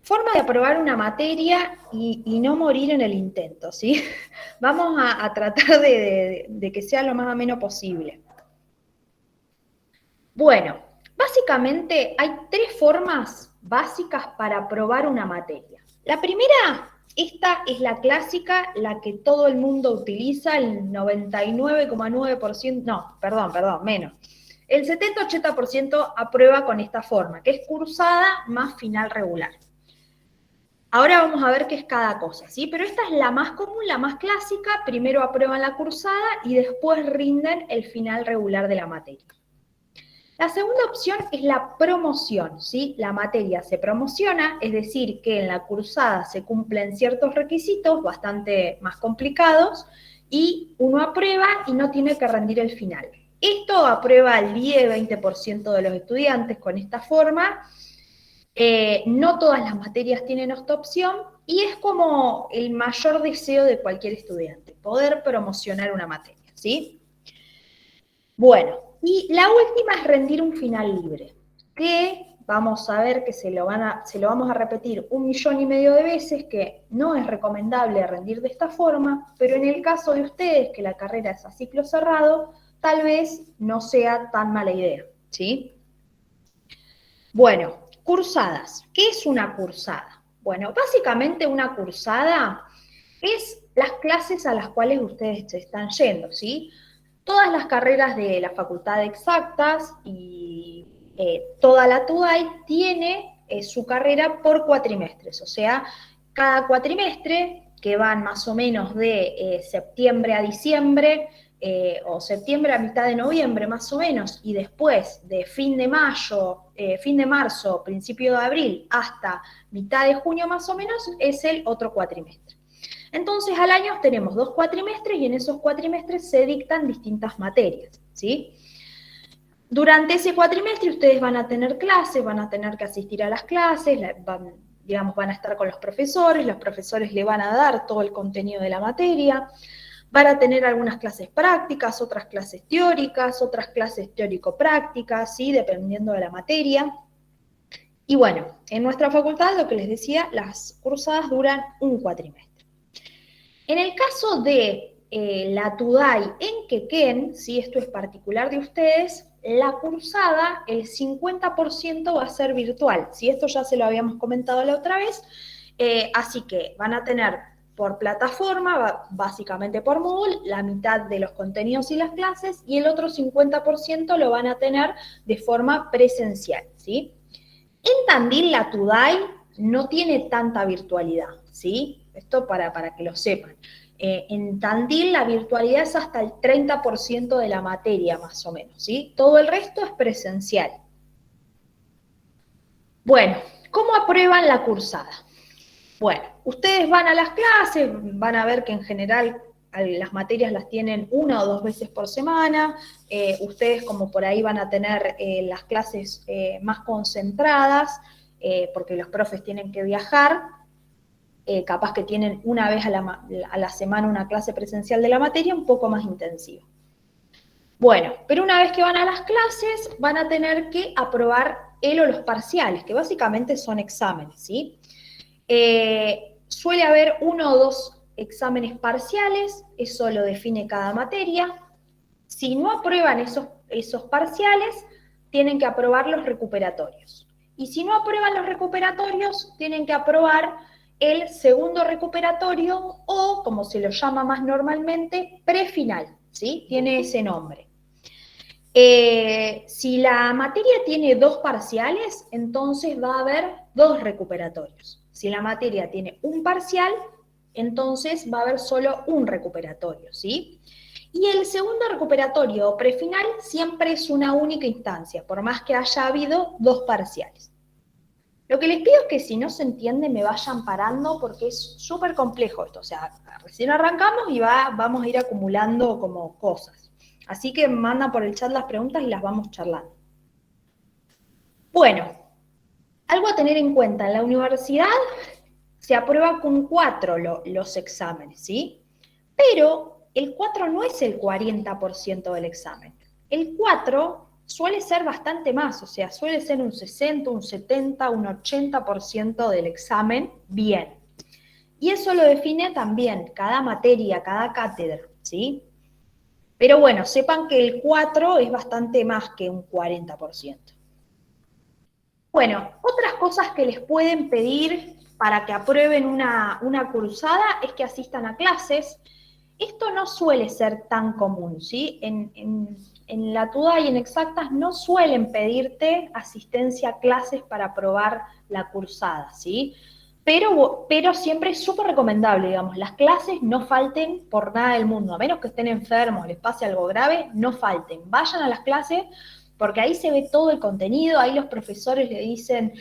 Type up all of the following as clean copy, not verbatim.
Forma de aprobar una materia y no morir en el intento, ¿sí? Vamos a tratar de que sea lo más ameno posible. Bueno, básicamente hay tres formas básicas para aprobar una materia. La primera, esta es la clásica, la que todo el mundo utiliza, el 99,9%, no, perdón, menos. El 70-80% aprueba con esta forma, que es cursada más final regular. Ahora vamos a ver qué es cada cosa, ¿sí? Pero esta es la más común, la más clásica. Primero aprueban la cursada y después rinden el final regular de la materia. La segunda opción es la promoción, ¿sí? La materia se promociona, es decir, que en la cursada se cumplen ciertos requisitos bastante más complicados y uno aprueba y no tiene que rendir el final. Esto aprueba el 10-20% de los estudiantes con esta forma. No todas las materias tienen esta opción y es como el mayor deseo de cualquier estudiante, poder promocionar una materia, ¿sí? Bueno, y la última es rendir un final libre, que vamos a ver que se lo vamos a repetir 1,5 millones de veces, que no es recomendable rendir de esta forma, pero en el caso de ustedes, que la carrera es a ciclo cerrado, tal vez no sea tan mala idea, ¿sí? Bueno, cursadas. ¿Qué es una cursada? Bueno, básicamente una cursada es las clases a las cuales ustedes se están yendo, ¿sí? Todas las carreras de la Facultad de Exactas y toda la TUDAI tiene su carrera por cuatrimestres, o sea, cada cuatrimestre, que van más o menos de septiembre a diciembre, o septiembre a mitad de noviembre más o menos, y después de fin de mayo, fin de marzo, principio de abril, hasta mitad de junio más o menos, es el otro cuatrimestre. Entonces, al año tenemos 2 cuatrimestres y en esos cuatrimestres se dictan distintas materias, ¿sí? Durante ese cuatrimestre ustedes van a tener clases, van a tener que asistir a las clases, van a estar con los profesores le van a dar todo el contenido de la materia, van a tener algunas clases prácticas, otras clases teóricas, otras clases teórico-prácticas, ¿sí? Dependiendo de la materia. Y bueno, en nuestra facultad, lo que les decía, las cursadas duran un cuatrimestre. En el caso de la TUDAI en Quequén, si esto es particular de ustedes, la cursada, el 50% va a ser virtual. Si esto ya se lo habíamos comentado la otra vez, así que van a tener por plataforma, básicamente por Moodle, la mitad de los contenidos y las clases, y el otro 50% lo van a tener de forma presencial, ¿sí? En Tandil la TUDAI no tiene tanta virtualidad, ¿sí? Esto para que lo sepan. En Tandil la virtualidad es hasta el 30% de la materia, más o menos, ¿sí? Todo el resto es presencial. Bueno, ¿cómo aprueban la cursada? Bueno, ustedes van a las clases, van a ver que en general las materias las tienen 1 o 2 veces por semana, ustedes como por ahí van a tener las clases más concentradas, porque los profes tienen que viajar, capaz que tienen una vez a la semana una clase presencial de la materia un poco más intensiva. Bueno, pero una vez que van a las clases, van a tener que aprobar el o los parciales, que básicamente son exámenes, ¿sí? Suele haber 1 o 2 exámenes parciales, eso lo define cada materia. Si no aprueban esos parciales, tienen que aprobar los recuperatorios. Y si no aprueban los recuperatorios, tienen que aprobar el segundo recuperatorio o, como se lo llama más normalmente, prefinal, ¿sí? Tiene ese nombre. Si la materia tiene 2 parciales, entonces va a haber 2 recuperatorios. Si la materia tiene un parcial, entonces va a haber solo un recuperatorio, ¿sí? Y el segundo recuperatorio o prefinal siempre es una única instancia, por más que haya habido 2 parciales. Lo que les pido es que si no se entiende me vayan parando porque es súper complejo esto, o sea, recién arrancamos y vamos a ir acumulando como cosas. Así que mandan por el chat las preguntas y las vamos charlando. Bueno, algo a tener en cuenta, en la universidad se aprueba con 4 los exámenes, ¿sí? Pero el 4 no es el 40% del examen. El 4 suele ser bastante más, o sea, suele ser un 60, un 70, un 80% del examen bien. Y eso lo define también cada materia, cada cátedra, ¿sí? Pero bueno, sepan que el 4 es bastante más que un 40%. Bueno, otras cosas que les pueden pedir para que aprueben una cursada es que asistan a clases. Esto no suele ser tan común, ¿sí? En la TUDA y en Exactas no suelen pedirte asistencia a clases para aprobar la cursada, ¿sí? Pero siempre es súper recomendable, digamos, las clases no falten por nada del mundo, a menos que estén enfermos, les pase algo grave, no falten, vayan a las clases porque ahí se ve todo el contenido, ahí los profesores le dicen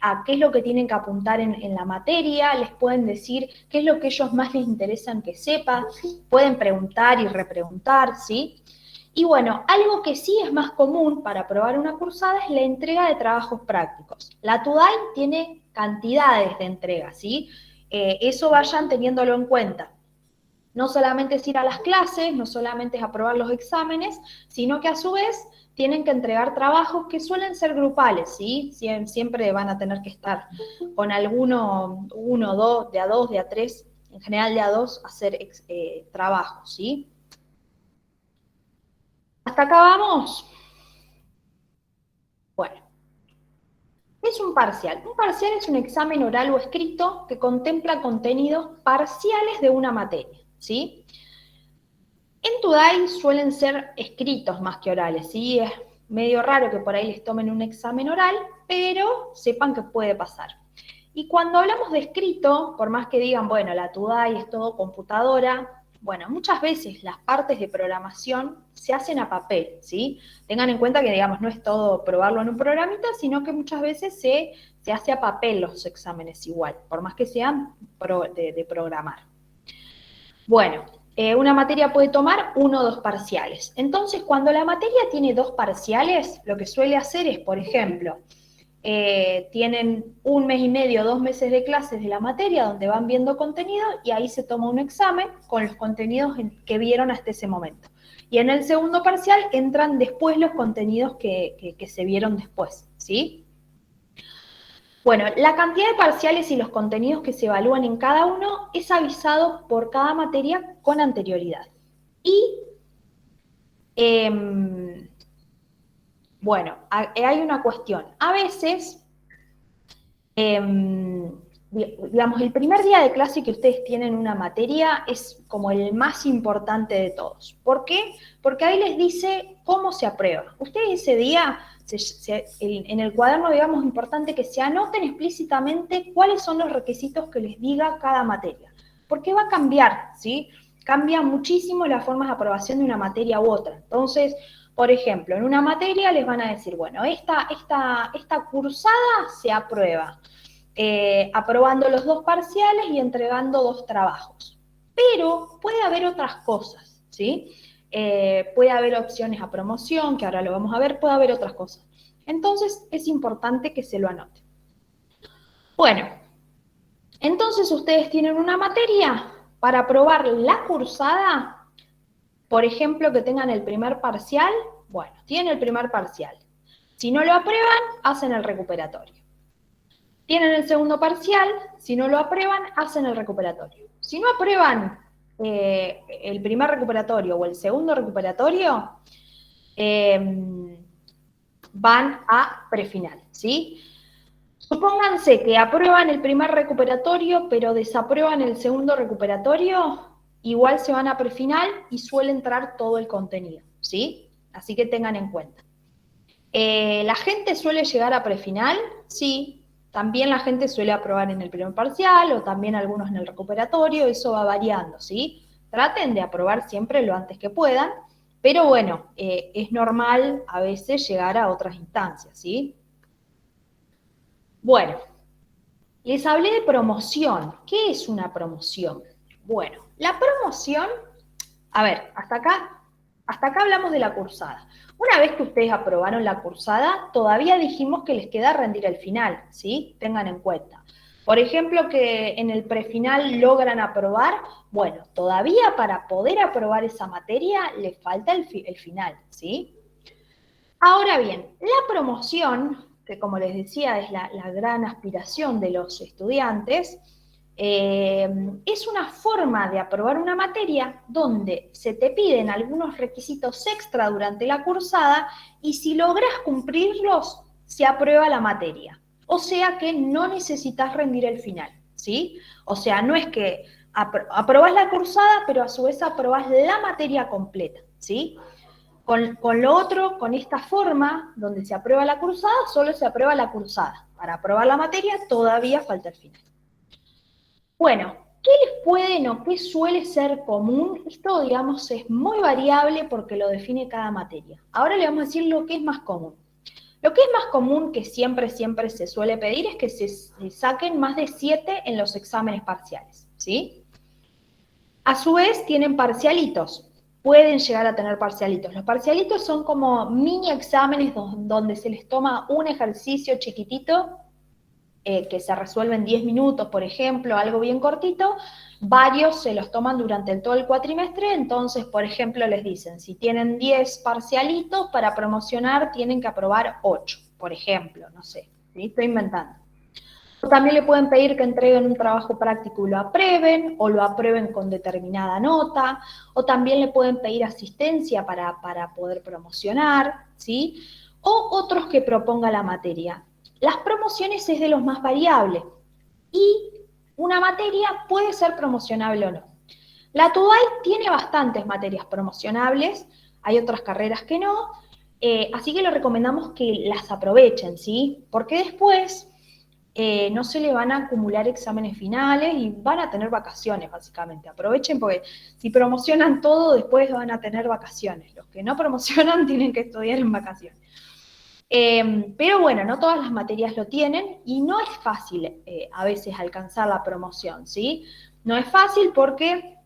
a qué es lo que tienen que apuntar en la materia, les pueden decir qué es lo que ellos más les interesan que sepa, pueden preguntar y repreguntar, ¿sí? Y bueno, algo que sí es más común para aprobar una cursada es la entrega de trabajos prácticos. La TUDAI tiene cantidades de entregas, ¿sí? Eso vayan teniéndolo en cuenta. No solamente es ir a las clases, no solamente es aprobar los exámenes, sino que a su vez tienen que entregar trabajos que suelen ser grupales, ¿sí? Siempre van a tener que estar con uno, dos, de a tres, en general de a dos, hacer trabajos, ¿sí? ¿Hasta acá vamos? Bueno, es un parcial. Un parcial es un examen oral o escrito que contempla contenidos parciales de una materia, ¿sí? En TUDAI suelen ser escritos más que orales, ¿sí? Es medio raro que por ahí les tomen un examen oral, pero sepan que puede pasar. Y cuando hablamos de escrito, por más que digan, bueno, la TUDAI es todo computadora, bueno, muchas veces las partes de programación se hacen a papel, ¿sí? Tengan en cuenta que, digamos, no es todo probarlo en un programita, sino que muchas veces se hace a papel los exámenes igual, por más que sean de programar. Bueno, una materia puede tomar uno o dos parciales. Entonces, cuando la materia tiene dos parciales, lo que suele hacer es, por ejemplo, tienen un mes y medio, 2 meses de clases de la materia donde van viendo contenido y ahí se toma un examen con los contenidos que vieron hasta ese momento. Y en el segundo parcial entran después los contenidos que se vieron después, ¿sí? Bueno, la cantidad de parciales y los contenidos que se evalúan en cada uno es avisado por cada materia con anterioridad. Y, bueno, hay una cuestión. A veces, digamos, el primer día de clase que ustedes tienen una materia es como el más importante de todos. ¿Por qué? Porque ahí les dice cómo se aprueba. Ustedes ese día en el cuaderno, digamos, es importante que se anoten explícitamente cuáles son los requisitos que les diga cada materia, porque va a cambiar, ¿sí? Cambia muchísimo las formas de aprobación de una materia u otra. Entonces, por ejemplo, en una materia les van a decir, bueno, esta cursada se aprueba, aprobando los dos parciales y entregando 2 trabajos. Pero puede haber otras cosas, ¿sí? Puede haber opciones a promoción, que ahora lo vamos a ver, puede haber otras cosas. Entonces, es importante que se lo anoten. Bueno, entonces ustedes tienen una materia para aprobar la cursada, por ejemplo, que tengan el primer parcial, bueno, tienen el primer parcial. Si no lo aprueban, hacen el recuperatorio. Tienen el segundo parcial, si no lo aprueban, hacen el recuperatorio. Si no aprueban el primer recuperatorio o el segundo recuperatorio, van a prefinal, ¿sí? Supónganse que aprueban el primer recuperatorio, pero desaprueban el segundo recuperatorio, igual se van a prefinal y suele entrar todo el contenido, ¿sí? Así que tengan en cuenta. ¿La gente suele llegar a prefinal? Sí. También la gente suele aprobar en el primer parcial o también algunos en el recuperatorio, eso va variando, ¿sí? Traten de aprobar siempre lo antes que puedan, pero bueno, es normal a veces llegar a otras instancias, ¿sí? Bueno, les hablé de promoción. ¿Qué es una promoción? Bueno, la promoción, a ver, hasta acá hablamos de la cursada. Una vez que ustedes aprobaron la cursada, todavía dijimos que les queda rendir el final, ¿sí? Tengan en cuenta. Por ejemplo, que en el prefinal logran aprobar, bueno, todavía para poder aprobar esa materia les falta el final, ¿sí? Ahora bien, la promoción, que como les decía es la gran aspiración de los estudiantes, es una forma de aprobar una materia donde se te piden algunos requisitos extra durante la cursada y si logras cumplirlos, se aprueba la materia. O sea que no necesitas rendir el final, ¿sí? O sea, no es que aprobás la cursada, pero a su vez aprobás la materia completa, ¿sí? Con lo otro, con esta forma, donde se aprueba la cursada, solo se aprueba la cursada. Para aprobar la materia todavía falta el final. Bueno, ¿qué les pueden o qué suele ser común? Esto, digamos, es muy variable porque lo define cada materia. Ahora le vamos a decir lo que es más común. Lo que es más común que siempre se suele pedir es que se saquen más de 7 en los exámenes parciales, ¿sí? A su vez tienen parcialitos, pueden llegar a tener parcialitos. Los parcialitos son como mini exámenes donde se les toma un ejercicio chiquitito que se resuelve en 10 minutos, por ejemplo, algo bien cortito. Varios se los toman durante todo el cuatrimestre, entonces, por ejemplo, les dicen, si tienen 10 parcialitos, para promocionar tienen que aprobar 8, por ejemplo, no sé, ¿sí? Estoy inventando. También le pueden pedir que entreguen un trabajo práctico y lo aprueben, o lo aprueben con determinada nota, o también le pueden pedir asistencia para poder promocionar, ¿sí? O otros que proponga la materia. Las promociones es de los más variables y una materia puede ser promocionable o no. La TUDAI tiene bastantes materias promocionables, hay otras carreras que no, así que les recomendamos que las aprovechen, ¿sí? Porque después no se le van a acumular exámenes finales y van a tener vacaciones, básicamente. Aprovechen porque si promocionan todo, después van a tener vacaciones. Los que no promocionan tienen que estudiar en vacaciones. Pero bueno, no todas las materias lo tienen y no es fácil a veces alcanzar la promoción, ¿sí? No es fácil porque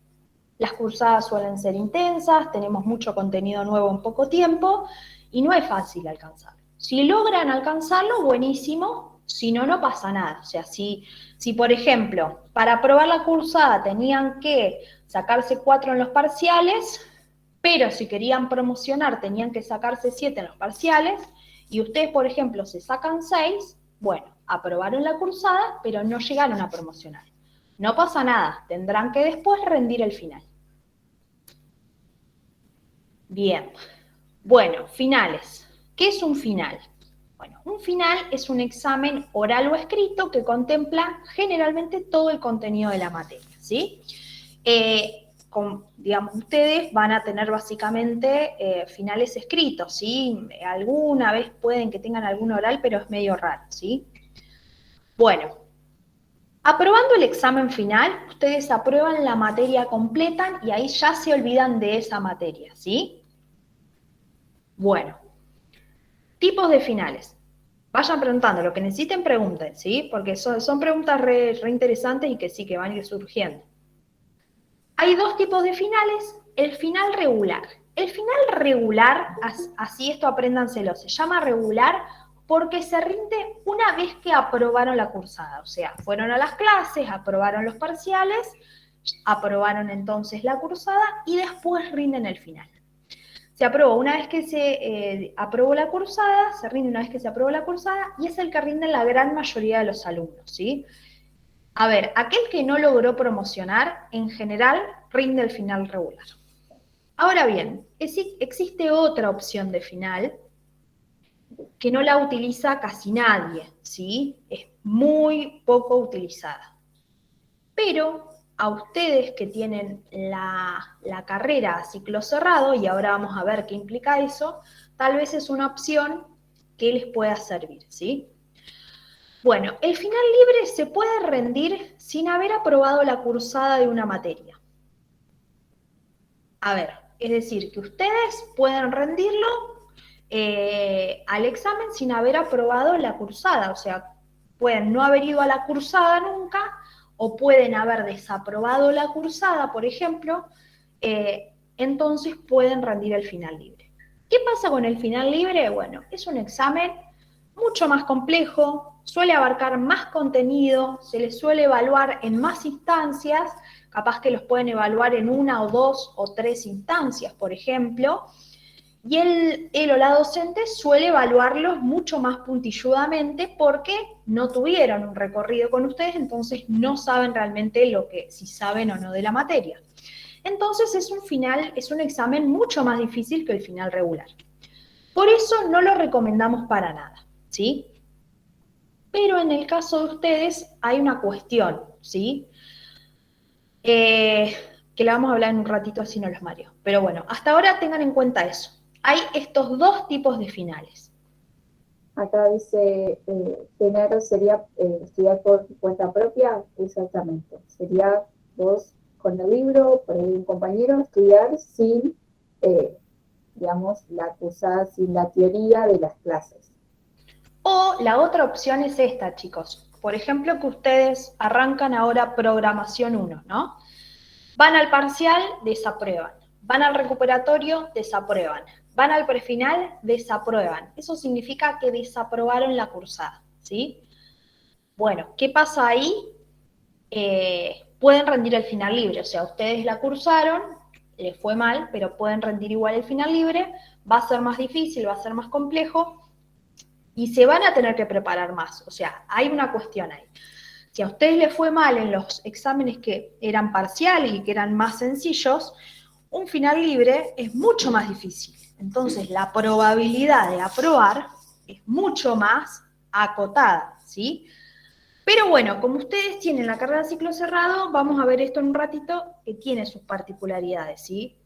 las cursadas suelen ser intensas, tenemos mucho contenido nuevo en poco tiempo y no es fácil alcanzarlo. Si logran alcanzarlo, buenísimo, si no, no pasa nada. O sea, si por ejemplo, para aprobar la cursada tenían que sacarse 4 en los parciales, pero si querían promocionar tenían que sacarse 7 en los parciales, y ustedes, por ejemplo, se sacan 6, bueno, aprobaron la cursada, pero no llegaron a promocionar. No pasa nada, tendrán que después rendir el final. Bien, bueno, finales. ¿Qué es un final? Bueno, un final es un examen oral o escrito que contempla generalmente todo el contenido de la materia, ¿sí? Digamos, ustedes van a tener básicamente finales escritos, ¿sí? Alguna vez pueden que tengan algún oral, pero es medio raro, ¿sí? Bueno, aprobando el examen final, ustedes aprueban la materia completa y ahí ya se olvidan de esa materia, ¿sí? Bueno, tipos de finales. Vayan preguntando, lo que necesiten pregunten, ¿sí? Porque son preguntas re interesantes y que sí, que van a ir surgiendo. Hay dos tipos de finales, el final regular. El final regular, así esto apréndanselo, se llama regular porque se rinde una vez que aprobaron la cursada. O sea, fueron a las clases, aprobaron los parciales, aprobaron entonces la cursada y después rinden el final. Se aprobó una vez que se aprobó la cursada, se rinde una vez que se aprobó la cursada y es el que rinde la gran mayoría de los alumnos, ¿sí? A ver, aquel que no logró promocionar, en general, rinde el final regular. Ahora bien, existe otra opción de final que no la utiliza casi nadie, ¿sí? Es muy poco utilizada. Pero a ustedes que tienen la carrera a ciclo cerrado, y ahora vamos a ver qué implica eso, tal vez es una opción que les pueda servir, ¿sí? Bueno, el final libre se puede rendir sin haber aprobado la cursada de una materia. A ver, es decir, que ustedes pueden rendirlo al examen sin haber aprobado la cursada, o sea, pueden no haber ido a la cursada nunca o pueden haber desaprobado la cursada, por ejemplo, entonces pueden rendir el final libre. ¿Qué pasa con el final libre? Bueno, es un examen mucho más complejo, suele abarcar más contenido, se les suele evaluar en más instancias, capaz que los pueden evaluar en 1 o 2 o 3 instancias, por ejemplo, Y él o la docente suele evaluarlos mucho más puntilludamente porque no tuvieron un recorrido con ustedes, entonces no saben realmente si saben o no de la materia. Entonces es un examen mucho más difícil que el final regular. Por eso no lo recomendamos para nada, ¿sí? Pero en el caso de ustedes hay una cuestión, ¿sí? Que la vamos a hablar en un ratito, así no los mareo. Pero bueno, hasta ahora tengan en cuenta eso. Hay estos dos tipos de finales. Acá dice, tener sería estudiar por cuenta propia, exactamente. Sería vos con el libro, por ahí un compañero, estudiar sin, digamos, la cursada, sin la teoría de las clases. O la otra opción es esta, chicos. Por ejemplo, que ustedes arrancan ahora programación 1, ¿no? Van al parcial, desaprueban. Van al recuperatorio, desaprueban. Van al prefinal, desaprueban. Eso significa que desaprobaron la cursada, ¿sí? Bueno, ¿qué pasa ahí? Pueden rendir el final libre, o sea, ustedes la cursaron, les fue mal, pero pueden rendir igual el final libre, va a ser más difícil, va a ser más complejo, y se van a tener que preparar más, o sea, hay una cuestión ahí. Si a ustedes les fue mal en los exámenes que eran parciales y que eran más sencillos, un final libre es mucho más difícil. Entonces, la probabilidad de aprobar es mucho más acotada, ¿sí? Pero bueno, como ustedes tienen la carrera de ciclo cerrado, vamos a ver esto en un ratito, que tiene sus particularidades, ¿sí?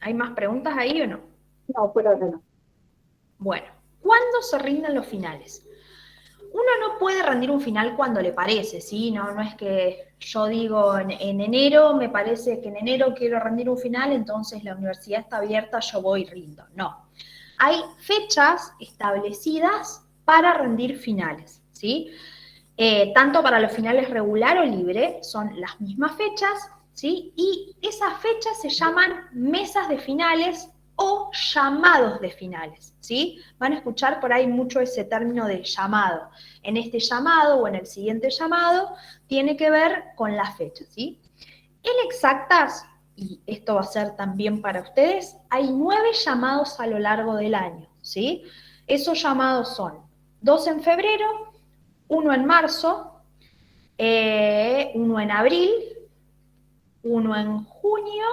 ¿Hay más preguntas ahí o no? No, por ahora no. Bueno, ¿cuándo se rinden los finales? Uno no puede rendir un final cuando le parece, ¿sí? No es que yo digo en enero, me parece que en enero quiero rendir un final, entonces la universidad está abierta, yo voy y rindo. No. Hay fechas establecidas para rendir finales, ¿sí? Tanto para los finales regular o libre, son las mismas fechas, ¿sí? Y esas fechas se llaman mesas de finales o llamados de finales, ¿sí? Van a escuchar por ahí mucho ese término de llamado. En este llamado o en el siguiente llamado tiene que ver con las fechas, ¿sí? En exactas, y esto va a ser también para ustedes, hay 9 llamados a lo largo del año, ¿sí? Esos llamados son 2 en febrero, 1 en marzo, 1 en abril, 1 en junio,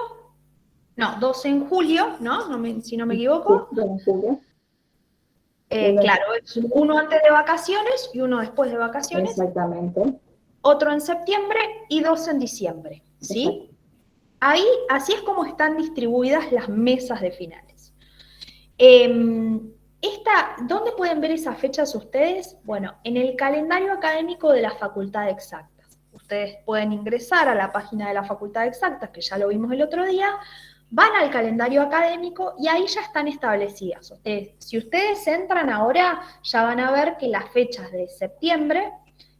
no, 2 en julio, ¿no? Si no me Sí, equivoco. bueno, Julia. Uno Claro, es es- uno antes de vacaciones y uno después de vacaciones, Exactamente. otro en septiembre y 2 en diciembre, Exacto. ¿sí? Ahí, así es como están distribuidas las mesas de finales. ¿Dónde pueden ver esas fechas ustedes? Bueno, en el calendario académico de la Facultad de Exactas. Ustedes pueden ingresar a la página de la Facultad de Exactas, que ya lo vimos el otro día, van al calendario académico y ahí ya están establecidas. Si ustedes entran ahora, ya van a ver que las fechas de septiembre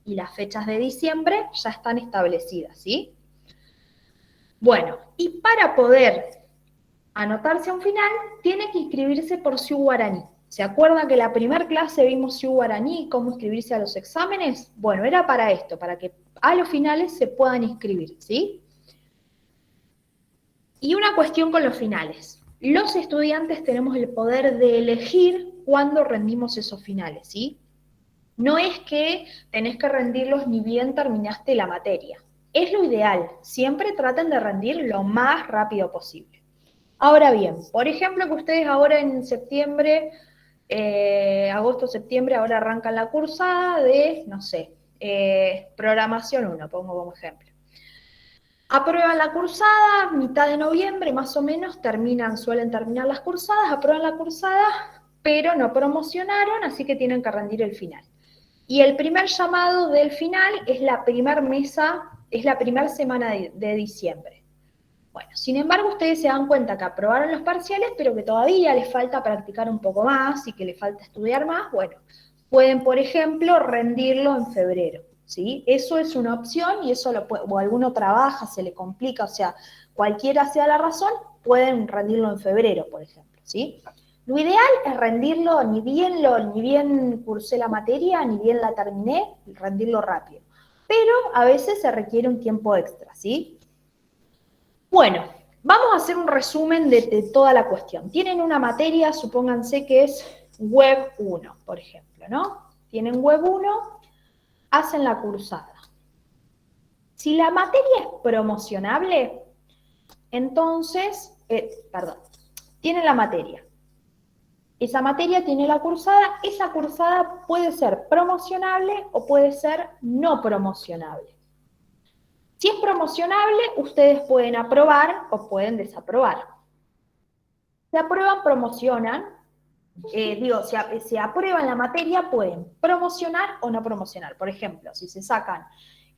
y las fechas de diciembre ya están establecidas, ¿sí? Bueno, y para poder anotarse a un final, tiene que inscribirse por Ciu Guaraní. ¿Se acuerdan que la primera clase vimos Ciu Guaraní y cómo inscribirse a los exámenes? Bueno, era para esto, para que a los finales se puedan inscribir, ¿sí? Y una cuestión con los finales. Los estudiantes tenemos el poder de elegir cuándo rendimos esos finales, ¿sí? No es que tenés que rendirlos ni bien terminaste la materia. Es lo ideal. Siempre traten de rendir lo más rápido posible. Ahora bien, por ejemplo, que ustedes ahora en septiembre, agosto, septiembre, ahora arrancan la cursada de, no sé, programación 1, pongo como ejemplo. Aprueban la cursada, mitad de noviembre más o menos, suelen terminar las cursadas, aprueban la cursada, pero no promocionaron, así que tienen que rendir el final. Y el primer llamado del final es la primera mesa, es la primera semana de diciembre. Bueno, sin embargo, ustedes se dan cuenta que aprobaron los parciales, pero que todavía les falta practicar un poco más y que les falta estudiar más. Bueno, pueden, por ejemplo, rendirlo en febrero, ¿sí? Eso es una opción y eso o alguno trabaja, se le complica, o sea, cualquiera sea la razón, pueden rendirlo en febrero, por ejemplo, ¿sí? Lo ideal es rendirlo, ni bien cursé la materia, ni bien la terminé, rendirlo rápido. Pero a veces se requiere un tiempo extra, ¿sí? Bueno, Vamos a hacer un resumen de toda la cuestión. Tienen una materia, supónganse que es Web 1, por ejemplo, ¿no? Tienen Web 1, hacen la cursada. Si la materia es promocionable, entonces, tienen la materia. Esa materia tiene la cursada, esa cursada puede ser promocionable o puede ser no promocionable. Si es promocionable, ustedes pueden aprobar o pueden desaprobar. Si aprueban, promocionan. Si aprueban la materia, pueden promocionar o no promocionar. Por ejemplo, si se sacan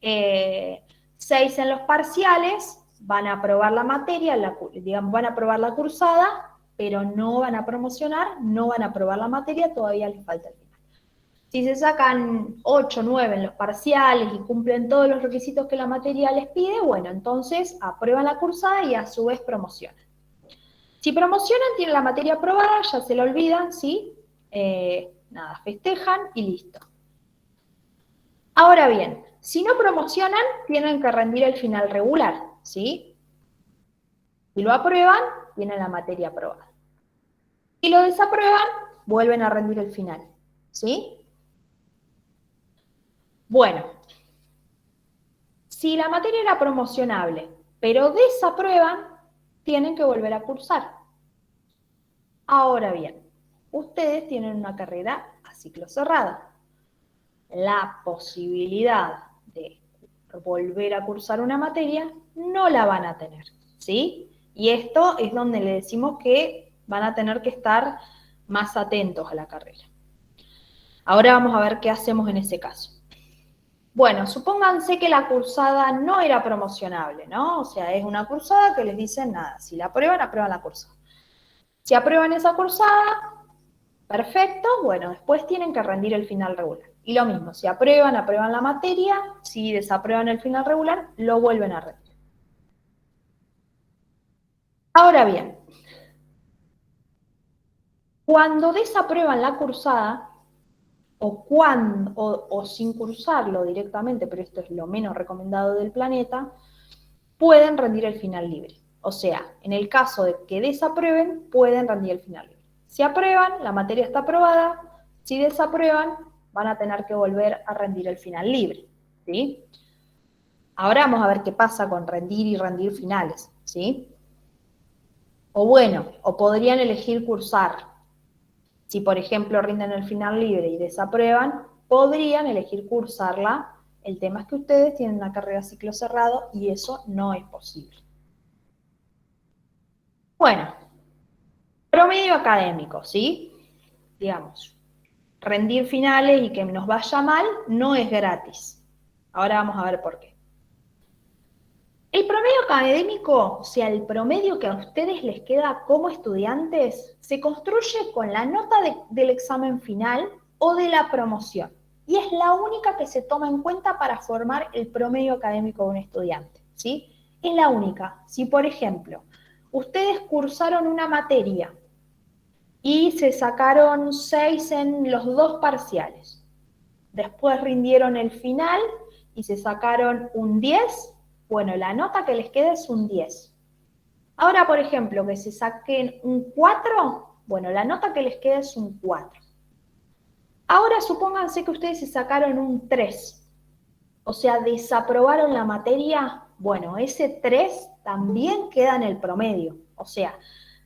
6 en los parciales, van a aprobar la materia, van a aprobar la cursada, pero no van a promocionar, no van a aprobar la materia, todavía les falta el final. Si se sacan 8, 9 en los parciales y cumplen todos los requisitos que la materia les pide, bueno, entonces aprueban la cursada y a su vez promocionan. Si promocionan, tienen la materia aprobada, ya se la olvidan, ¿sí? Nada, festejan y listo. Ahora bien, si no promocionan, tienen que rendir el final regular, ¿sí? Si lo aprueban, tienen la materia aprobada. Si lo desaprueban, vuelven a rendir el final, ¿sí? Bueno, si la materia era promocionable, pero desaprueban, tienen que volver a cursar. Ahora bien, ustedes tienen una carrera a ciclo cerrado. La posibilidad de volver a cursar una materia no la van a tener, ¿sí? Y esto es donde le decimos que van a tener que estar más atentos a la carrera. Ahora vamos a ver qué hacemos en ese caso. Bueno, supónganse que la cursada no era promocionable, ¿no? O sea, es una cursada que les dicen nada. Si la aprueban, aprueban la cursada. Si aprueban esa cursada, perfecto, bueno, después tienen que rendir el final regular. Y lo mismo, si aprueban, aprueban la materia, si desaprueban el final regular, lo vuelven a rendir. Ahora bien, cuando desaprueban la cursada, o sin cursarlo directamente, pero esto es lo menos recomendado del planeta, pueden rendir el final libre. O sea, en el caso de que desaprueben, pueden rendir el final libre. Si aprueban, la materia está aprobada. Si desaprueban, van a tener que volver a rendir el final libre, ¿sí? Ahora vamos a ver qué pasa con rendir y rendir finales, ¿sí? O bueno, o podrían elegir cursar. Si, por ejemplo, rinden el final libre y desaprueban, podrían elegir cursarla. El tema es que ustedes tienen una carrera a ciclo cerrado y eso no es posible. Bueno, promedio académico, ¿sí? Digamos, rendir finales y que nos vaya mal no es gratis. Ahora vamos a ver por qué. El promedio académico, o sea, el promedio que a ustedes les queda como estudiantes, se construye con la nota del examen final o de la promoción. Y es la única que se toma en cuenta para formar el promedio académico de un estudiante, ¿sí? Es la única. Si, por ejemplo, ustedes cursaron una materia y se sacaron 6 en los 2 parciales, después rindieron el final y se sacaron un 10, bueno, la nota que les queda es un 10. Ahora, por ejemplo, que se saquen un 4, bueno, la nota que les queda es un 4. Ahora supónganse que ustedes se sacaron un 3, o sea, desaprobaron la materia, bueno, ese 3 también queda en el promedio, o sea,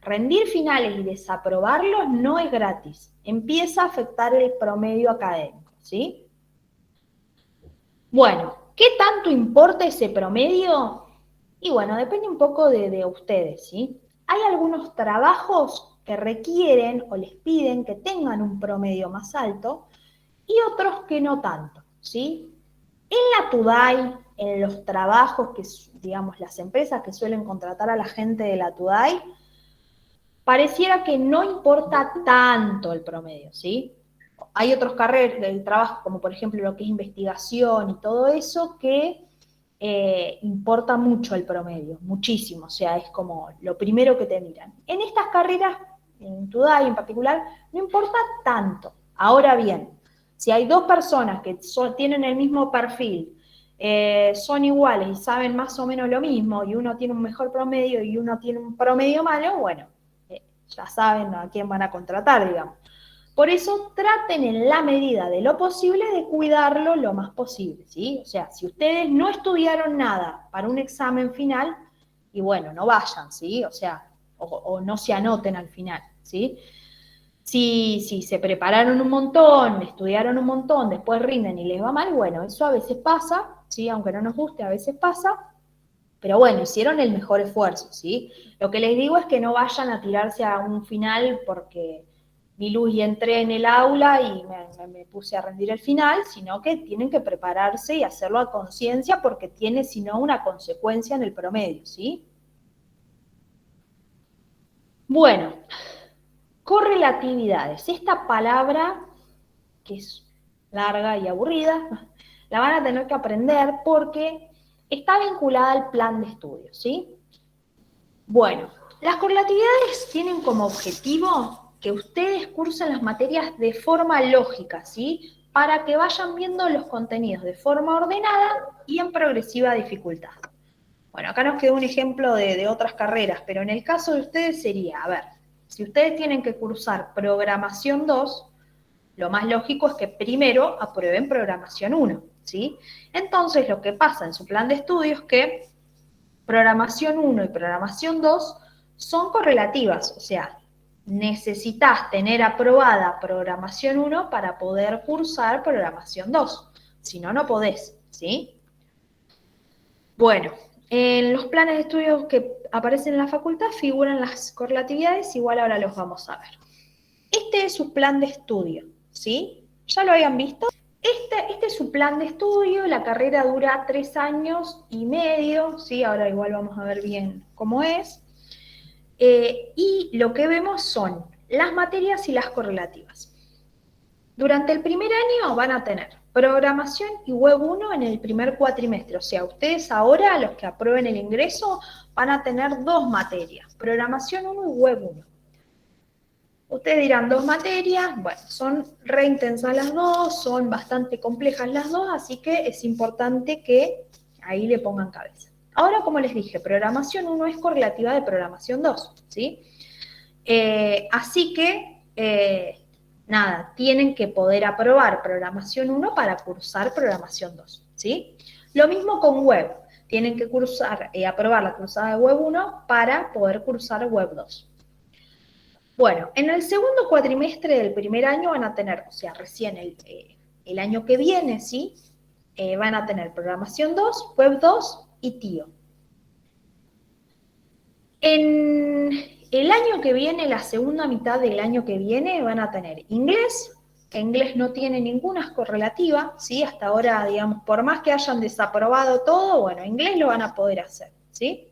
rendir finales y desaprobarlos no es gratis, empieza a afectar el promedio académico, ¿sí? Bueno, ¿qué tanto importa ese promedio? Y bueno, depende un poco de ustedes, ¿sí? Hay algunos trabajos que requieren o les piden que tengan un promedio más alto y otros que no tanto, ¿sí? En la TUDAI, en los trabajos que, digamos, las empresas que suelen contratar a la gente de la TUDAI, pareciera que no importa tanto el promedio, ¿sí? Hay otros carreras del trabajo, como por ejemplo lo que es investigación y todo eso, que importa mucho el promedio, muchísimo, o sea, es como lo primero que te miran. En estas carreras, en TUDAI en particular, no importa tanto. Ahora bien, si hay 2 personas que tienen el mismo perfil son iguales y saben más o menos lo mismo, y uno tiene un mejor promedio y uno tiene un promedio malo, bueno, ya saben a quién van a contratar, digamos. Por eso traten en la medida de lo posible de cuidarlo lo más posible, ¿sí? O sea, si ustedes no estudiaron nada para un examen final, y bueno, no vayan, ¿sí? O sea, o no se anoten al final, ¿sí? Si se prepararon un montón, estudiaron un montón, después rinden y les va mal, bueno, eso a veces pasa, ¿sí? Aunque no nos guste, a veces pasa, pero bueno, hicieron el mejor esfuerzo, ¿sí? Lo que les digo es que no vayan a tirarse a un final porque vi luz y entré en el aula y me puse a rendir el final, sino que tienen que prepararse y hacerlo a conciencia porque tiene, si no, una consecuencia en el promedio, ¿sí? Bueno, correlatividades. Esta palabra, que es larga y aburrida, la van a tener que aprender porque está vinculada al plan de estudio, ¿sí? Bueno, las correlatividades tienen como objetivo que ustedes cursen las materias de forma lógica, ¿sí? Para que vayan viendo los contenidos de forma ordenada y en progresiva dificultad. Bueno, acá nos quedó un ejemplo de otras carreras, pero en el caso de ustedes sería, a ver, si ustedes tienen que cursar programación 2, lo más lógico es que primero aprueben programación 1, ¿sí? Entonces, lo que pasa en su plan de estudios es que programación 1 y programación 2 son correlativas, o sea, necesitas tener aprobada programación 1 para poder cursar programación 2, si no, no podés, ¿sí? Bueno, en los planes de estudios que aparecen en la facultad figuran las correlatividades, igual ahora los vamos a ver. Este es su plan de estudio, ¿sí? ¿Ya lo habían visto? Este es su plan de estudio, la carrera dura 3 años y medio, ¿sí? Ahora igual vamos a ver bien cómo es. Y lo que vemos son las materias y las correlativas. Durante el primer año van a tener programación y web 1 en el primer cuatrimestre, o sea, ustedes ahora, los que aprueben el ingreso, van a tener 2 materias, programación 1 y web 1. Ustedes dirán 2 materias, bueno, son re intensas las 2, son bastante complejas las 2, así que es importante que ahí le pongan cabeza. Ahora, como les dije, programación 1 es correlativa de programación 2, ¿sí? Así que, nada, tienen que poder aprobar programación 1 para cursar programación 2, ¿sí? Lo mismo con web, tienen que cursar, aprobar la cursada de web 1 para poder cursar web 2. Bueno, en el segundo cuatrimestre del primer año van a tener, o sea, recién el año que viene, ¿sí? Van a tener programación 2, web 2 y TIO. En el año que viene, la segunda mitad del año que viene, van a tener inglés, que inglés no tiene ninguna correlativa, ¿sí? Hasta ahora, digamos, por más que hayan desaprobado todo, bueno, inglés lo van a poder hacer, ¿sí?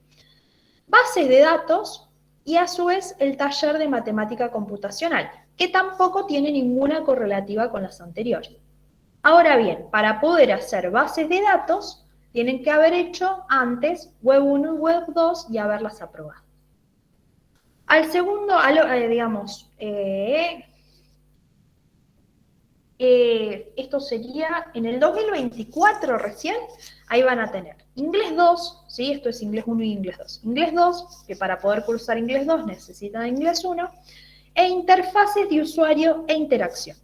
Bases de datos y a su vez el taller de matemática computacional, que tampoco tiene ninguna correlativa con las anteriores. Ahora bien, para poder hacer bases de datos, tienen que haber hecho antes web 1 y web 2 y haberlas aprobado. Al segundo, digamos, esto sería en el 2024 recién, ahí van a tener inglés 2, ¿sí? Esto es inglés 1 y inglés 2. Inglés 2, que para poder cursar inglés 2 necesitan inglés 1, e interfaces de usuario e interacción.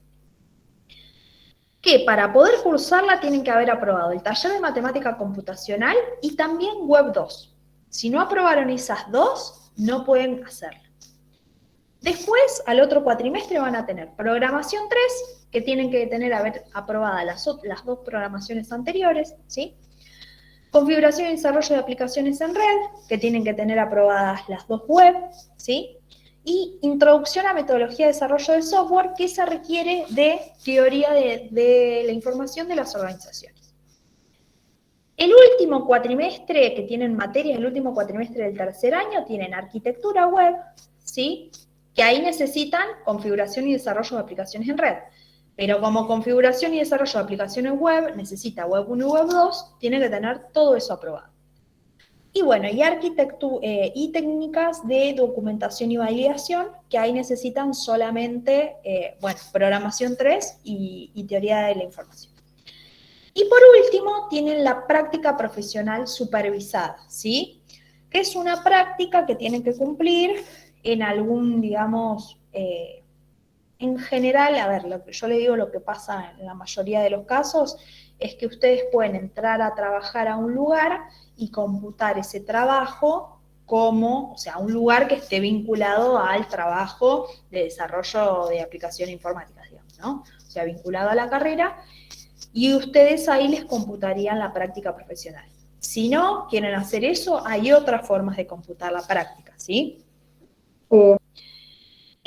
Que para poder cursarla tienen que haber aprobado el taller de matemática computacional y también web 2. Si no aprobaron esas dos, no pueden hacerla. Después, al otro cuatrimestre van a tener programación 3, que tienen que haber aprobadas las 2 programaciones anteriores, ¿sí? Configuración y desarrollo de aplicaciones en red, que tienen que tener aprobadas las 2 web, ¿sí? Y introducción a metodología de desarrollo de software, que se requiere de teoría de la información de las organizaciones. El último cuatrimestre que tienen materias, el último cuatrimestre del tercer año, tienen arquitectura web, ¿sí? Que ahí necesitan configuración y desarrollo de aplicaciones en red. Pero como configuración y desarrollo de aplicaciones web necesita web 1 y web 2, tiene que tener todo eso aprobado. Y bueno, y arquitectura y técnicas de documentación y validación, que ahí necesitan solamente, bueno, programación 3 y teoría de la información. Y por último, tienen la práctica profesional supervisada, ¿sí? Que es una práctica que tienen que cumplir en algún, digamos, en general, a ver, yo le digo lo que pasa en la mayoría de los casos, es que ustedes pueden entrar a trabajar a un lugar y computar ese trabajo como, o sea, un lugar que esté vinculado al trabajo de desarrollo de aplicación informática, digamos, ¿no? O sea, vinculado a la carrera, y ustedes ahí les computarían la práctica profesional. Si no quieren hacer eso, hay otras formas de computar la práctica, ¿sí? En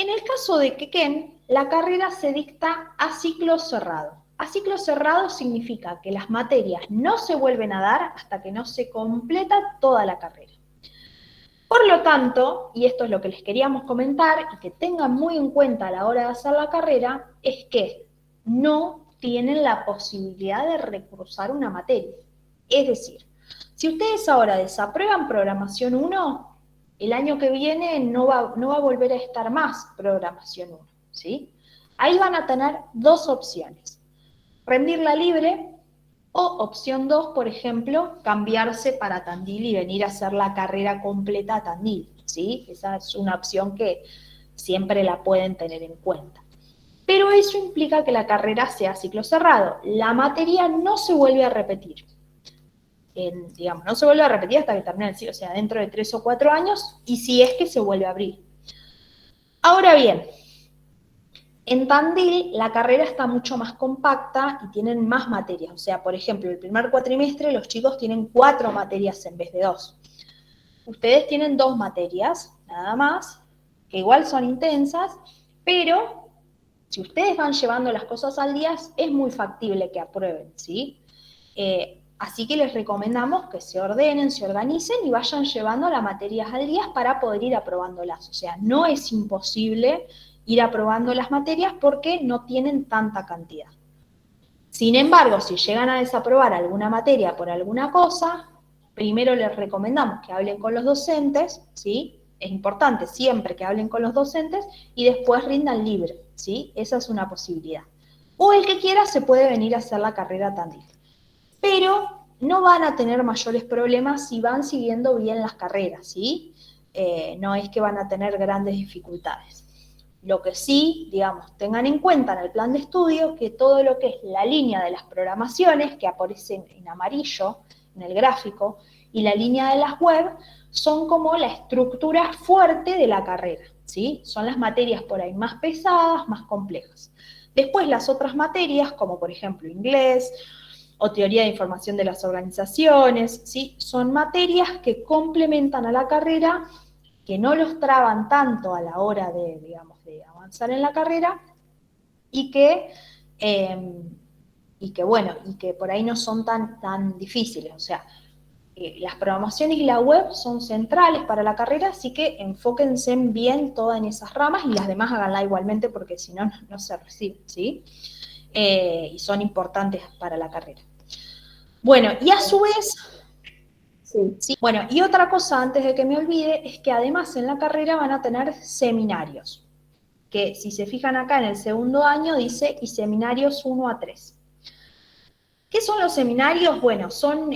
el caso de Quequén, la carrera se dicta a ciclo cerrado. A ciclo cerrado significa que las materias no se vuelven a dar hasta que no se completa toda la carrera. Por lo tanto, y esto es lo que les queríamos comentar y que tengan muy en cuenta a la hora de hacer la carrera, es que no tienen la posibilidad de recursar una materia. Es decir, si ustedes ahora desaprueban programación 1, el año que viene no va a volver a estar más programación 1, ¿sí? Ahí van a tener dos opciones: rendirla libre, o opción 2, por ejemplo, cambiarse para Tandil y venir a hacer la carrera completa a Tandil, ¿sí? Esa es una opción que siempre la pueden tener en cuenta. Pero eso implica que la carrera sea ciclo cerrado. La materia no se vuelve a repetir. Digamos, no se vuelve a repetir hasta que termine el ciclo, o sea, dentro de 3 o 4 años, y si es que se vuelve a abrir. Ahora bien, en Tandil la carrera está mucho más compacta y tienen más materias. O sea, por ejemplo, el primer cuatrimestre los chicos tienen 4 materias en vez de 2. Ustedes tienen 2 materias, nada más, que igual son intensas, pero si ustedes van llevando las cosas al día, es muy factible que aprueben, ¿sí? Así que les recomendamos que se ordenen, se organicen y vayan llevando las materias al día para poder ir aprobándolas. O sea, no es imposible ir aprobando las materias porque no tienen tanta cantidad. Sin embargo, si llegan a desaprobar alguna materia por alguna cosa, primero les recomendamos que hablen con los docentes, ¿sí? Es importante siempre que hablen con los docentes y después rindan libre, ¿sí? Esa es una posibilidad. O el que quiera se puede venir a hacer la carrera Tandil. Pero no van a tener mayores problemas si van siguiendo bien las carreras, ¿sí? No es que van a tener grandes dificultades. Lo que sí, digamos, tengan en cuenta en el plan de estudio que todo lo que es la línea de las programaciones, que aparecen en amarillo en el gráfico, y la línea de las web, son como la estructura fuerte de la carrera, ¿sí? Son las materias por ahí más pesadas, más complejas. Después las otras materias, como por ejemplo inglés, o teoría de información de las organizaciones, ¿sí? Son materias que complementan a la carrera, que no los traban tanto a la hora de, digamos, de avanzar en la carrera y que bueno, y que por ahí no son tan difíciles. O sea, las programaciones y la web son centrales para la carrera, así que enfóquense bien todas en esas ramas y las demás háganla igualmente porque si no, no se reciben, ¿sí? Y son importantes para la carrera. Bueno, y a su vez, sí, bueno, y otra cosa antes de que me olvide, es que además en la carrera van a tener seminarios, que si se fijan acá en el segundo año dice y seminarios 1 a 3. ¿Qué son los seminarios? Bueno, son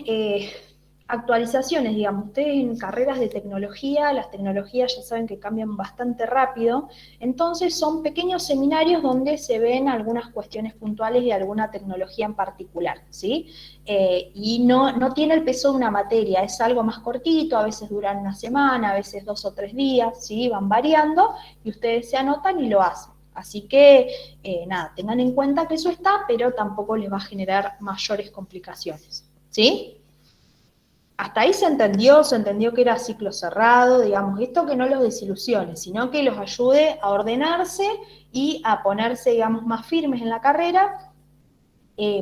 actualizaciones, digamos. Ustedes en carreras de tecnología, las tecnologías ya saben que cambian bastante rápido, entonces son pequeños seminarios donde se ven algunas cuestiones puntuales de alguna tecnología en particular, ¿sí? Y no tiene el peso de una materia, es algo más cortito, a veces duran una semana, a veces 2 o 3 días, ¿sí? Van variando y ustedes se anotan y lo hacen. Así que, nada, tengan en cuenta que eso está, pero tampoco les va a generar mayores complicaciones, ¿sí? Hasta ahí se entendió que era ciclo cerrado, digamos, esto que no los desilusione, sino que los ayude a ordenarse y a ponerse, digamos, más firmes en la carrera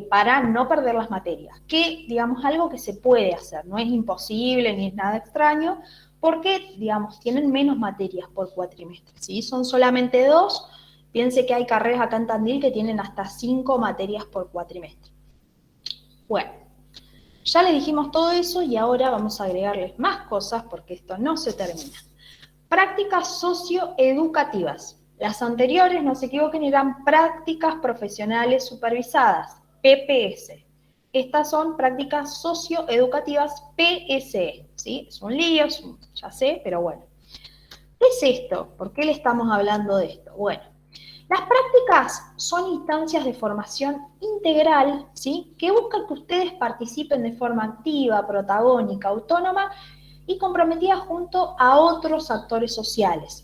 para no perder las materias, que, digamos, algo que se puede hacer, no es imposible ni es nada extraño, porque, digamos, tienen menos materias por cuatrimestre, ¿sí? Son solamente 2. Piense que hay carreras acá en Tandil que tienen hasta 5 materias por cuatrimestre. Bueno, ya les dijimos todo eso y ahora vamos a agregarles más cosas porque esto no se termina. Prácticas socioeducativas. Las anteriores, no se equivoquen, eran prácticas profesionales supervisadas, PPS. estas son prácticas socioeducativas PSE, ¿sí? Es un lío, ya sé, pero bueno. ¿Qué es esto? ¿Por qué le estamos hablando de esto? Bueno, las prácticas son instancias de formación integral, ¿sí? Que buscan que ustedes participen de forma activa, protagónica, autónoma y comprometida junto a otros actores sociales.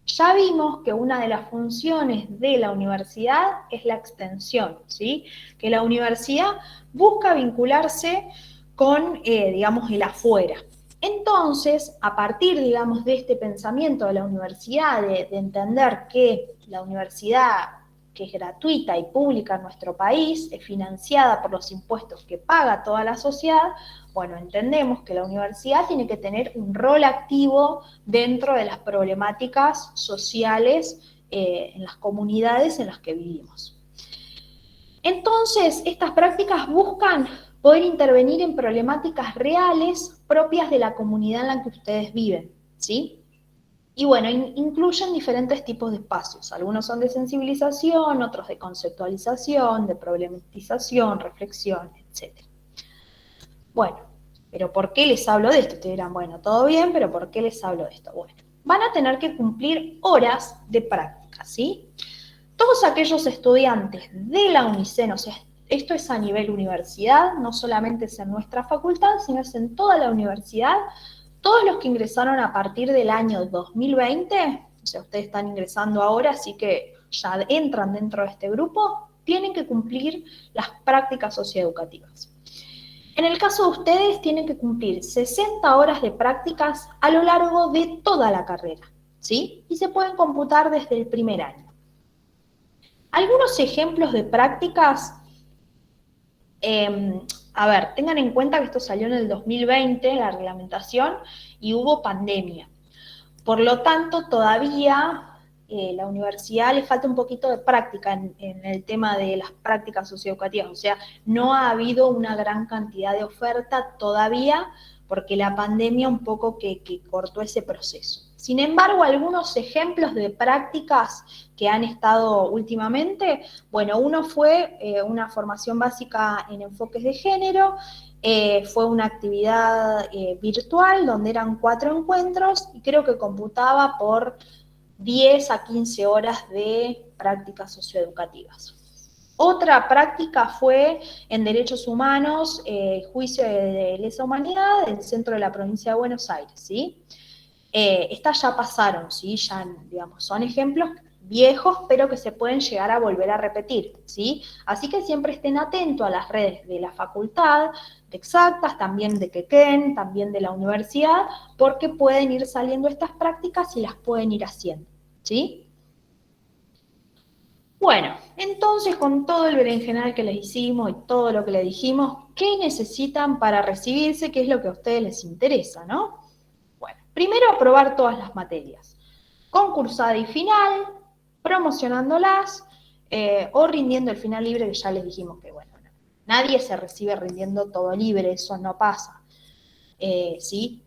Ya vimos que una de las funciones de la universidad es la extensión, ¿sí? Que la universidad busca vincularse con, digamos, el afuera. Entonces, a partir, digamos, de este pensamiento de la universidad, de entender que la universidad, que es gratuita y pública en nuestro país, es financiada por los impuestos que paga toda la sociedad, bueno, entendemos que la universidad tiene que tener un rol activo dentro de las problemáticas sociales en las comunidades en las que vivimos. Entonces, estas prácticas buscan poder intervenir en problemáticas reales propias de la comunidad en la que ustedes viven, ¿sí? Y bueno, incluyen diferentes tipos de espacios. Algunos son de sensibilización, otros de conceptualización, de problematización, reflexión, etc. Bueno, pero ¿por qué les hablo de esto? Ustedes dirán, bueno, todo bien, pero ¿por qué les hablo de esto? Bueno, van a tener que cumplir horas de práctica, ¿sí? Todos aquellos estudiantes de la UNICEN, o sea, esto es a nivel universidad, no solamente es en nuestra facultad, sino es en toda la universidad, todos los que ingresaron a partir del año 2020, o sea, ustedes están ingresando ahora, así que ya entran dentro de este grupo, tienen que cumplir las prácticas socioeducativas. En el caso de ustedes, tienen que cumplir 60 horas de prácticas a lo largo de toda la carrera, ¿sí? Y se pueden computar desde el primer año. Algunos ejemplos de prácticas, a ver, tengan en cuenta que esto salió en el 2020, la reglamentación, y hubo pandemia. Por lo tanto, todavía la universidad le falta un poquito de práctica en el tema de las prácticas socioeducativas, o sea, no ha habido una gran cantidad de oferta todavía porque la pandemia un poco que cortó ese proceso. Sin embargo, algunos ejemplos de prácticas que han estado últimamente, bueno, uno fue una formación básica en enfoques de género, fue una actividad virtual donde eran 4 encuentros y creo que computaba por 10 a 15 horas de prácticas socioeducativas. Otra práctica fue en Derechos Humanos, Juicio de Lesa Humanidad, del centro de la provincia de Buenos Aires, ¿sí? Estas ya pasaron, ¿sí? Ya, digamos, son ejemplos viejos, pero que se pueden llegar a volver a repetir, ¿sí? Así que siempre estén atentos a las redes de la facultad, de Exactas, también de Quequén, también de la universidad, porque pueden ir saliendo estas prácticas y las pueden ir haciendo, ¿sí? Bueno, entonces con todo el berenjenal que les hicimos y todo lo que les dijimos, ¿qué necesitan para recibirse? ¿Qué es lo que a ustedes les interesa, no? Bueno, primero aprobar todas las materias. Concursada y final, promocionándolas o rindiendo el final libre, que ya les dijimos que, bueno, nadie se recibe rindiendo todo libre, eso no pasa, ¿sí?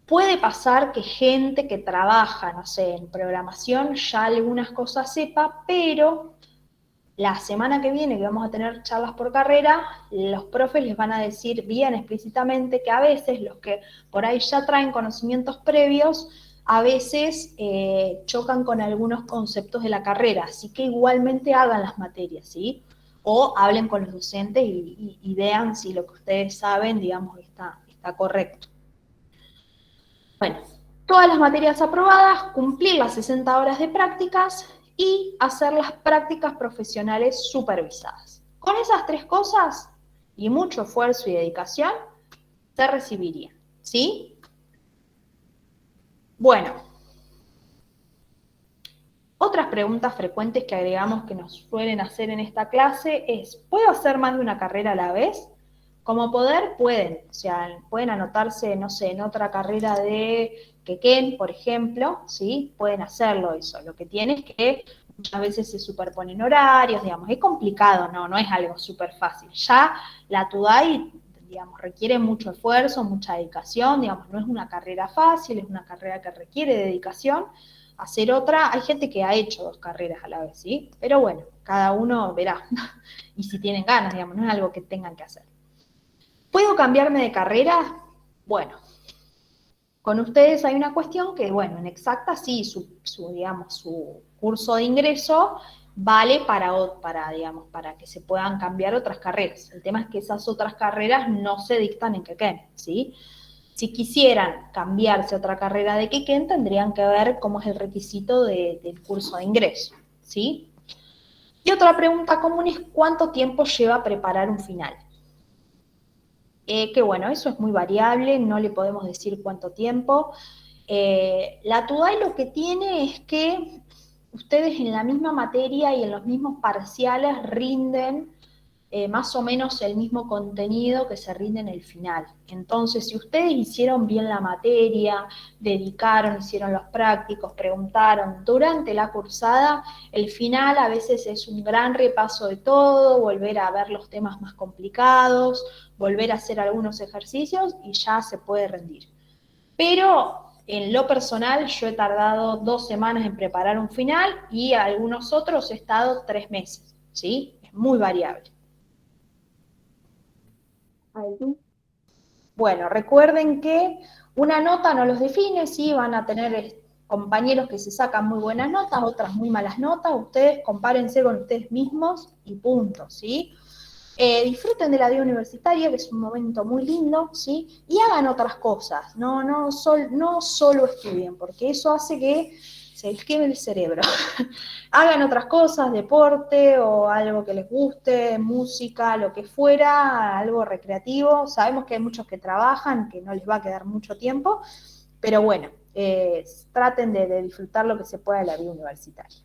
Puede pasar que gente que trabaja, no sé, en programación ya algunas cosas sepa, pero la semana que viene, que vamos a tener charlas por carrera, los profes les van a decir bien explícitamente que a veces los que por ahí ya traen conocimientos previos, a veces chocan con algunos conceptos de la carrera, así que igualmente hagan las materias, ¿sí? O hablen con los docentes y vean si lo que ustedes saben, digamos, está correcto. Bueno, todas las materias aprobadas, cumplir las 60 horas de prácticas y hacer las prácticas profesionales supervisadas. Con esas 3 cosas y mucho esfuerzo y dedicación, se recibirían, ¿sí? Bueno, otras preguntas frecuentes que agregamos que nos suelen hacer en esta clase es, ¿puedo hacer más de una carrera a la vez? Como poder, pueden, o sea, pueden anotarse, no sé, en otra carrera de Quequén, por ejemplo, ¿sí? Pueden hacerlo eso. Lo que tiene es que muchas veces se superponen horarios, digamos, es complicado, no es algo súper fácil. Ya la TUDAI, digamos, requiere mucho esfuerzo, mucha dedicación, digamos, no es una carrera fácil, es una carrera que requiere dedicación, hacer otra. Hay gente que ha hecho 2 carreras a la vez, ¿sí? Pero bueno, cada uno verá. Y si tienen ganas, digamos, no es algo que tengan que hacer. ¿Puedo cambiarme de carrera? Bueno, con ustedes hay una cuestión que, bueno, en exacta sí, digamos, su curso de ingreso vale digamos, para que se puedan cambiar otras carreras. El tema es que esas otras carreras no se dictan en Quequén, ¿sí? Si quisieran cambiarse a otra carrera de Quequén, tendrían que ver cómo es el requisito del curso de ingreso, ¿sí? Y otra pregunta común es ¿cuánto tiempo lleva preparar un final? Que bueno, eso es muy variable, no le podemos decir cuánto tiempo. La TUDAI lo que tiene es que ustedes en la misma materia y en los mismos parciales rinden más o menos el mismo contenido que se rinde en el final. Entonces, si ustedes hicieron bien la materia, dedicaron, hicieron los prácticos, preguntaron durante la cursada, el final a veces es un gran repaso de todo, volver a ver los temas más complicados, volver a hacer algunos ejercicios y ya se puede rendir. Pero en lo personal yo he tardado 2 semanas en preparar un final y algunos otros he estado 3 meses, ¿sí? Es muy variable. ¿Algo? Bueno, recuerden que una nota no los define, sí, van a tener compañeros que se sacan muy buenas notas, otras muy malas notas, ustedes compárense con ustedes mismos y punto, ¿sí? Disfruten de la vida universitaria, que es un momento muy lindo, ¿sí? Y hagan otras cosas, no solo estudien, porque eso hace que se les queme el cerebro. Hagan otras cosas, deporte o algo que les guste, música, lo que fuera, algo recreativo. Sabemos que hay muchos que trabajan, que no les va a quedar mucho tiempo, pero bueno, traten de disfrutar lo que se pueda de la vida universitaria.